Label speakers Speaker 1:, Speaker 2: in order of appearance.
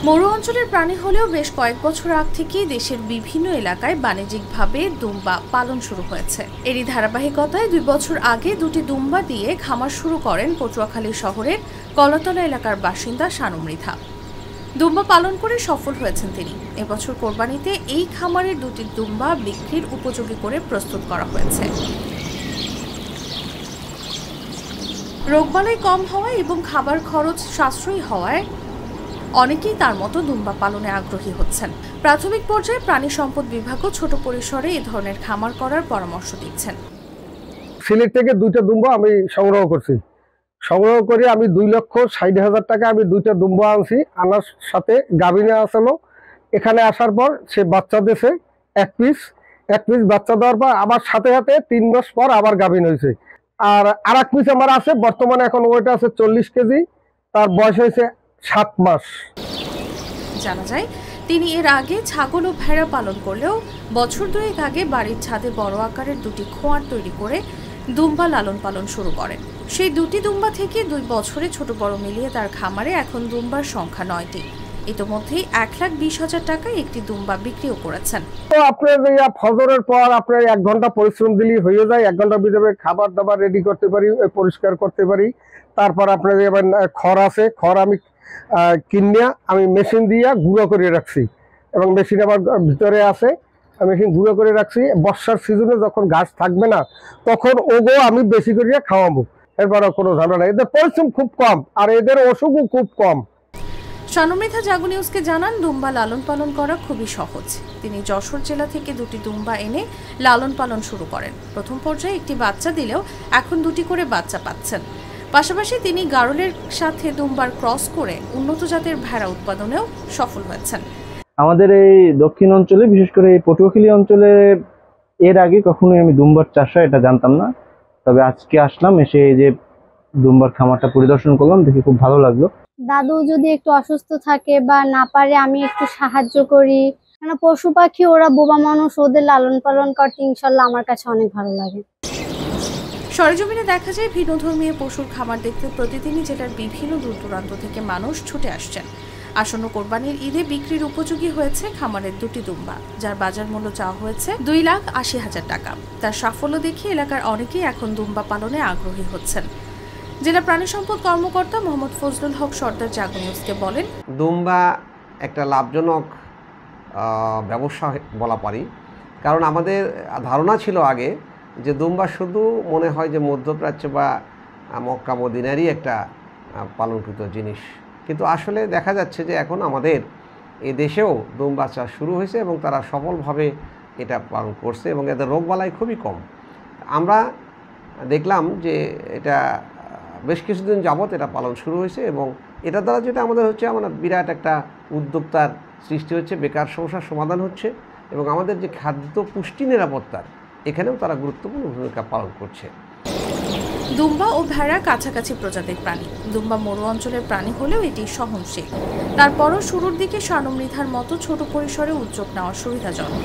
Speaker 1: মরু অঞ্চলের প্রাণী হলেও বেশ কয়েক বছর আগ থেকেই দেশের বিভিন্ন এলাকায় বাণিজ্যিকভাবে দুম্বা পালন শুরু হয়েছে। এরই ধারাবাহিকতায় 2 বছর আগে দুটি দুম্বা দিয়ে খামার শুরু করেন পটুয়াখালী শহরের কলাতলা এলাকার বাসিন্দা শানু মৃধা। দুম্বা পালন করে সফল হয়েছেন তিনি। এবছর কোরবানিতে এই খামারের দুটি দুম্বা বিক্রির উপযোগী করে প্রস্তুত করা হয়েছে। রোগবালাই কম হওয়ায় এবং খাবার খরচ সাশ্রয়ী হওয়ায় অনেকেই তার মতো দুম্বা পালনে আগ্রহী হচ্ছেন। প্রাথমিক পর্যায়ে প্রাণী সম্পদ বিভাগও ছোট পরিসরে এই ধরনের খামার করার পরামর্শ দিচ্ছেন।
Speaker 2: সিলেট থেকে দুইটা দুম্বা আমি সংগ্রহ করছি। সংগ্রহ করে আমি 2,60,000 টাকা আমি দুইটা দুম্বা আনছি। আনার সাথে গাভিনে আসলো। এখানে আসার পর সে বাচ্চা দিয়েছে এক পিস বাচ্চা দেওয়ার পর আবার সাথে 3 মাস পর আবার গাভিন হয়েছে। আর এক পিস আমার আছে, বর্তমানে এখন ওইটা আছে 40 কেজি, তার বয়স হয়েছে 7 মাস।
Speaker 1: জানা যায় তিনি এর আগে ছাগল ও ভেড়া পালন করলেও বছর 2 আগে বাড়ির ছাদে বড় আকারের দুটি খোয়ার তৈরি করে দুম্বা লালন পালন শুরু করেন। সেই দুটি দুম্বা থেকে 2 বছরে ছোট বড় মিলিয়ে তার খামারে এখন দুম্বার সংখ্যা 9টি। ইতোমধ্যেই 1,20,000 টাকায় একটি দুম্বা বিক্রিও করেছেন।
Speaker 2: তো আপনার ফজরের পর আপনার 1 ঘন্টা পরিশ্রম দিলেই হয়ে যায়। 1 ঘন্টার ভিতরে খাবার দাবার রেডি করতে পারি, পরিষ্কার করতে পারি। তারপর আপনার খড় আছে, খড় আমি কিনিয়া আমি মেশিন দিয়ে গুঁড়ো করে রাখছি এবং মেশিন আমার ভিতরে আছে, মেশিন গুঁড়ো করে রাখছি। বর্ষার সিজনে যখন ঘাস থাকবে না তখন ওগো আমি বেশি করে খাওয়াবো। এরপরে কোনো ঝামেলা, এদের পরিশ্রম খুব কম আর এদের অসুখও খুব কম।
Speaker 1: শানু মৃধা জাগো নিউজকে জানান, দুম্বা লালন পালন করা খুবই সহজ। তিনি যশোর জেলা থেকে দুটি দুম্বা এনে লালন পালন শুরু করেন। প্রথম পর্যায়ে একটি বাচ্চা দিলেও এখন 2টি করে বাচ্চা পাচ্ছেন। পাশাপাশি তিনি গারলের সাথে দুম্বার ক্রস করে উন্নত জাতের ভেড়া উৎপাদনেও সফল হয়েছেন।
Speaker 3: আমাদের এই দক্ষিণ অঞ্চলে, বিশেষ করে এই পটুয়াখালী অঞ্চলে এর আগে কখনোই আমি দুম্বার চাষ হয় এটা জানতাম না। তবে আজকে আসলাম, এসে এই যে দুম্বার খামারটা পরিদর্শন করলাম, দেখে খুব ভালো লাগলো।
Speaker 4: দাদু যদি একটু অসুস্থ থাকে বা না পারে আমি একটু সাহায্য করি। কেন পশু পাখি ওরা বোবা মানুষ, ওদের লালন পালন করতে ইনশাল্লাহ আমার কাছে অনেক ভালো লাগে।
Speaker 1: সরেজমিনে দেখা যায় ভিন্নধর্মী পশুর খামার দেখতে প্রতিদিনই জেলার বিভিন্ন দূর দূরান্ত থেকে মানুষ ছুটে আসছেন। আসন্ন কোরবানির ঈদে বিক্রির উপযোগী হয়েছে খামারের দুটি দুম্বা, যার বাজার মূল্য চাওয়া হয়েছে 2,80,000 টাকা। তার সাফল্য দেখে এলাকার অনেকেই এখন দুম্বা পালনে আগ্রহী হচ্ছেন। জেলা প্রাণী সম্পদ কর্মকর্তা মোহাম্মদ ফজলুল হক সর্দার জাগো নিউজকে বলেন,
Speaker 5: দুম্বা একটা লাভজনক ব্যবসা বলা পারি। কারণ আমাদের ধারণা ছিল আগে যে দুম্বা শুধু মনে হয় যে মধ্যপ্রাচ্য বা মক্কা মদিনারই একটা পালনকৃত জিনিস, কিন্তু আসলে দেখা যাচ্ছে যে এখন আমাদের এই দেশেও দুম্বা চাষ শুরু হয়েছে এবং তারা সফলভাবে এটা পালন করছে এবং এদের রোগবালাই খুবই কম। আমরা দেখলাম যে এটা বেশ কিছুদিন যাবৎ এটা পালন শুরু হয়েছে এবং এটা দ্বারা যেটা আমাদের হচ্ছে, আমরা বিরাট একটা উদ্যোক্তার সৃষ্টি হচ্ছে, বেকার সমস্যার সমাধান হচ্ছে এবং আমাদের যে খাদ্য পুষ্টি নিরাপত্তার এখানেও তারা গুরুত্বপূর্ণ ভূমিকা পালন করছে।
Speaker 1: দুম্বা ও ভেড়া কাছাকাছি প্রজাতির প্রাণী। দুম্বা মরু অঞ্চলের প্রাণী হলেও এটি সহনশীল। তারপরও শুরুর দিকে শানু মৃধার মতো ছোট পরিসরে উদ্যোগ নেওয়া সুবিধাজনক।